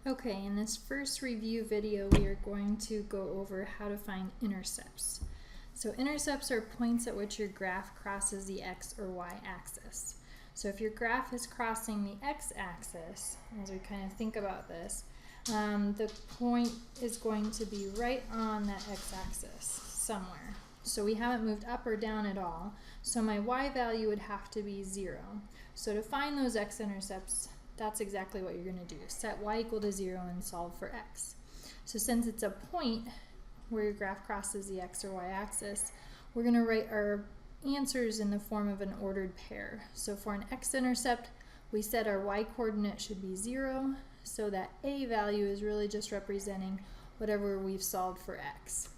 Okay, in this first review video, we are going to go over how to find intercepts. So intercepts are points at which your graph crosses the x or y axis. So if your graph is crossing the x-axis, as we kind of think about this, the point is going to be right on that x-axis somewhere. So we haven't moved up or down at all, so my y value would have to be 0. So to find those x-intercepts, that's exactly what you're going to do. Set y equal to 0 and solve for x. So since it's a point where your graph crosses the x or y axis, we're going to write our answers in the form of an ordered pair. So for an x-intercept, we said our y coordinate should be 0, so that a value is really just representing whatever we've solved for x.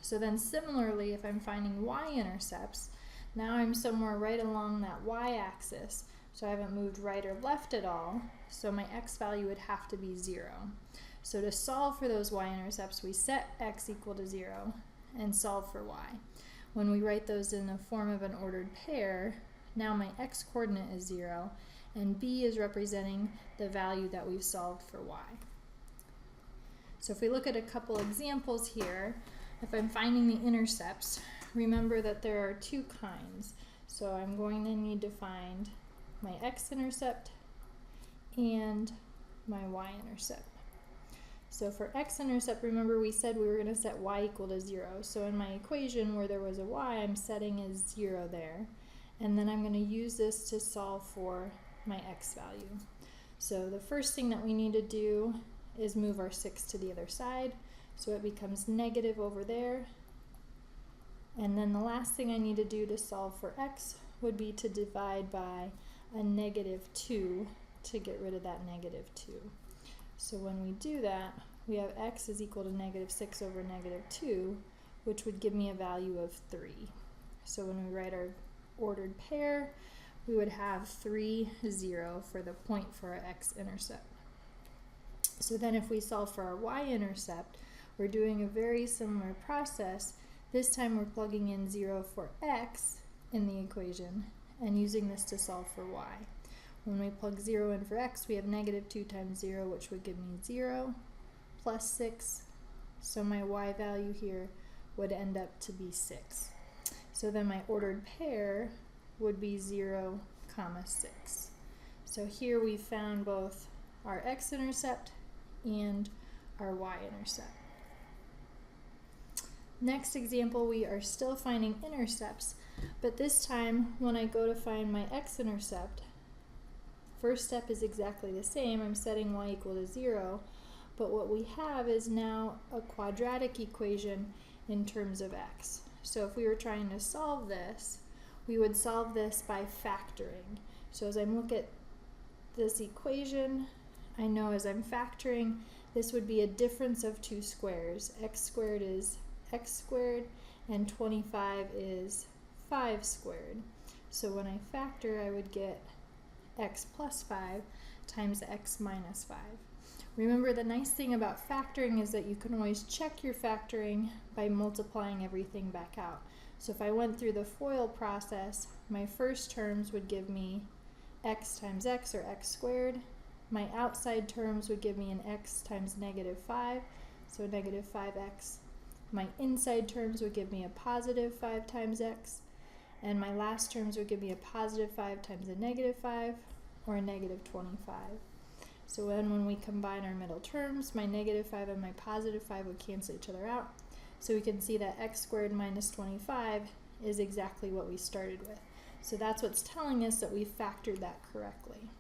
So then similarly, if I'm finding y-intercepts, now I'm somewhere right along that y-axis, so I haven't moved right or left at all, so my x value would have to be 0. So to solve for those y-intercepts, we set x equal to 0 and solve for y. When we write those in the form of an ordered pair, now my x coordinate is 0, and b is representing the value that we've solved for y. So if we look at a couple examples here, if I'm finding the intercepts, remember that there are two kinds. So I'm going to need to find my x-intercept and my y-intercept. So for x-intercept, remember we said we were going to set y equal to 0. So in my equation where there was a y, I'm setting as 0 there. And then I'm going to use this to solve for my x value. So the first thing that we need to do is move our 6 to the other side. So it becomes negative over there. And then the last thing I need to do to solve for x would be to divide by a -2 to get rid of that -2. So when we do that, we have x is equal to -6 over -2, which would give me a value of 3. So when we write our ordered pair, we would have 3, 0 for the point for our x-intercept. So then if we solve for our y-intercept, we're doing a very similar process. This time we're plugging in 0 for x in the equation and using this to solve for y. When we plug 0 in for x, we have -2 times 0, which would give me 0 plus 6. So my y value here would end up to be 6. So then my ordered pair would be 0, 6. So here we found both our x-intercept and our y-intercept. Next example, we are still finding intercepts, but this time when I go to find my x-intercept, first step is exactly the same. I'm setting y equal to 0, but what we have is now a quadratic equation in terms of x. So if we were trying to solve this, we would solve this by factoring. So as I look at this equation, I know as I'm factoring, this would be a difference of two squares. X squared is x squared, and 25 is 5 squared. So when I factor, I would get x plus 5 times x minus 5. Remember, the nice thing about factoring is that you can always check your factoring by multiplying everything back out. So if I went through the FOIL process, my first terms would give me x times x, or x squared. My outside terms would give me an x times -5, so -5x. My inside terms would give me a +5 times x, and my last terms would give me a +5 times a -5, or a -25. So when we combine our middle terms, my -5 and my +5 would cancel each other out. So we can see that x squared minus 25 is exactly what we started with. So that's what's telling us that we factored that correctly.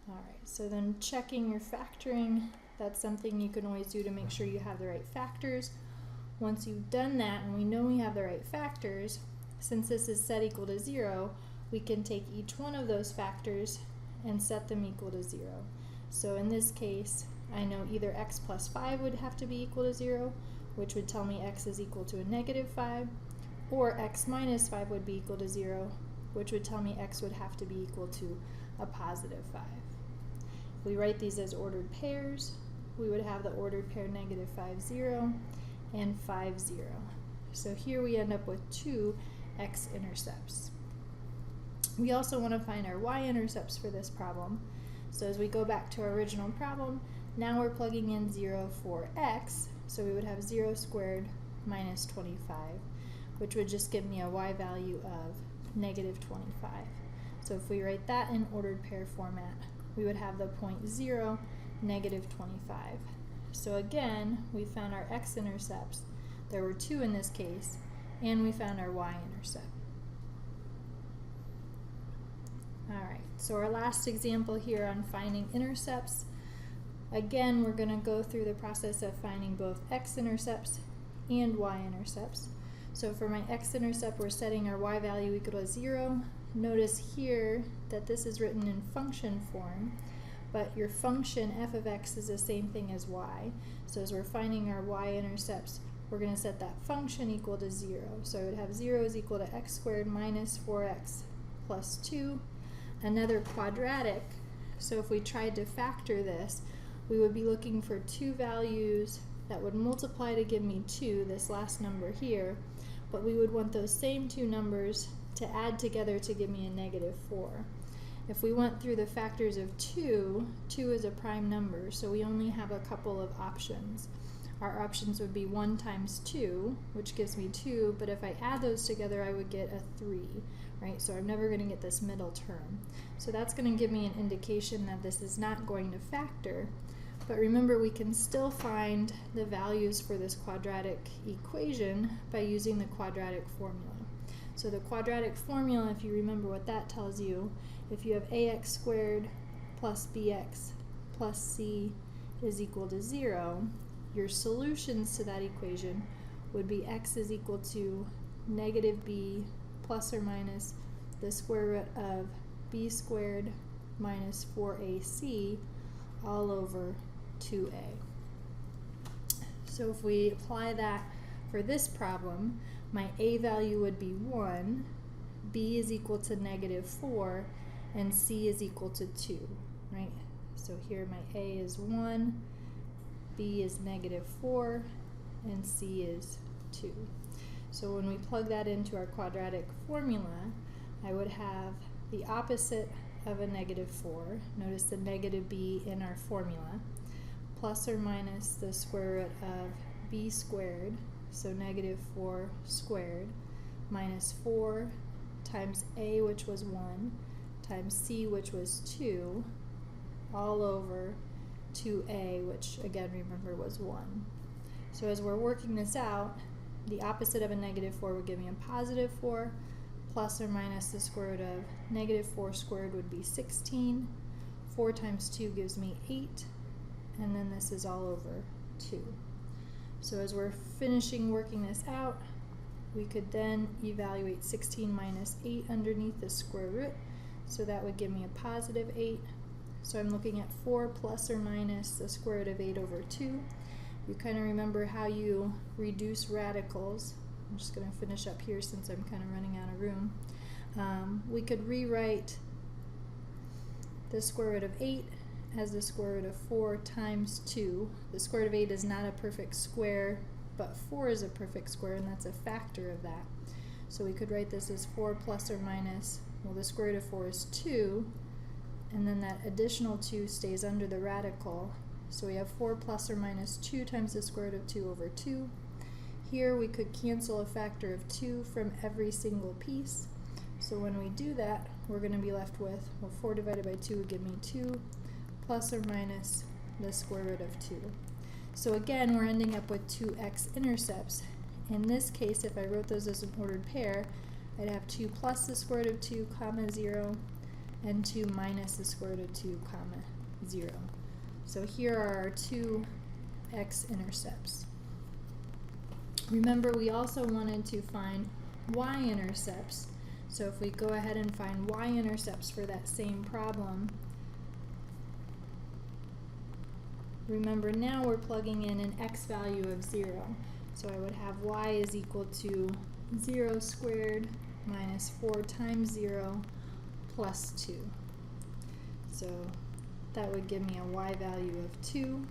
Alright, so then checking your factoring, that's something you can always do to make sure you have the right factors. Once you've done that and we know we have the right factors, since this is set equal to 0, we can take each one of those factors and set them equal to 0. So in this case, I know either x plus 5 would have to be equal to 0, which would tell me x is equal to a -5, or x minus 5 would be equal to 0, which would tell me x would have to be equal to a +5. If we write these as ordered pairs, we would have the ordered pair -5, 0, and 5, 0. So here we end up with 2 x-intercepts. We also want to find our y-intercepts for this problem. So as we go back to our original problem, Now we're plugging in 0 for x, so we would have 0 squared minus 25, which would just give me a y value of negative 25. So if we write that in ordered pair format, we would have the point 0, negative 25. So again, we found our x-intercepts. There were 2 in this case, and we found our y-intercept. Alright, so our last example here on finding intercepts. Again, we're going to go through the process of finding both x-intercepts and y-intercepts. So for my x-intercept, we're setting our y value equal to 0. Notice here that this is written in function form, but your function f of x is the same thing as y. So as we're finding our y-intercepts, we're going to set that function equal to 0. So I would have 0 is equal to x squared minus 4x plus 2. Another quadratic, so if we tried to factor this, we would be looking for 2 values that would multiply to give me 2, this last number here, but we would want those same 2 numbers to add together to give me a negative 4. If we went through the factors of 2, 2 is a prime number, so we only have a couple of options. Our options would be 1 times 2, which gives me 2, but if I add those together, I would get a 3, right? So I'm never going to get this middle term. So that's going to give me an indication that this is not going to factor. But remember, we can still find the values for this quadratic equation by using the quadratic formula. So the quadratic formula, if you remember what that tells you, if you have ax squared plus bx plus c is equal to 0, your solutions to that equation would be x is equal to negative b plus or minus the square root of b squared minus 4ac all over 2a. So if we apply that for this problem, my a value would be 1, b is equal to negative 4, and c is equal to 2, right? So here my a is 1, b is negative 4, and c is 2. So when we plug that into our quadratic formula, I would have the opposite of a negative 4. Notice the negative b in our formula, plus or minus the square root of b squared, so negative 4 squared, minus 4 times a, which was 1, times c, which was 2, all over 2a, which again, remember, was 1. So as we're working this out, the opposite of a negative 4 would give me a positive 4, plus or minus the square root of negative 4 squared would be 16. 4 times 2 gives me 8, and then this is all over 2. So as we're finishing working this out, we could then evaluate 16 minus 8 underneath the square root, so that would give me a positive 8. So I'm looking at 4 plus or minus the square root of 8 over 2. You kind of remember how you reduce radicals. I'm just going to finish up here since I'm kind of running out of room. We could rewrite the square root of 8 as the square root of 4 times 2. The square root of 8 is not a perfect square, but 4 is a perfect square, and that's a factor of that. So we could write this as 4 plus or minus, well, the square root of 4 is 2, and then that additional 2 stays under the radical. So we have 4 plus or minus 2 times the square root of 2 over 2. Here we could cancel a factor of 2 from every single piece. So when we do that, we're going to be left with, well, 4 divided by 2 would give me 2, plus or minus the square root of 2. So again, we're ending up with 2 x-intercepts. In this case, if I wrote those as an ordered pair, I'd have 2 plus the square root of 2, comma 0, and 2 minus the square root of 2, comma 0. So here are our 2 x-intercepts. Remember, we also wanted to find y-intercepts. So if we go ahead and find y-intercepts for that same problem, remember now we're plugging in an x value of 0. So I would have y is equal to 0 squared minus 4 times 0 plus 2. So that would give me a y value of 2.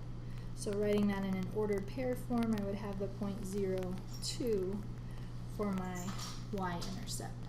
So writing that in an ordered pair form, I would have the point 0, 2 for my y-intercept.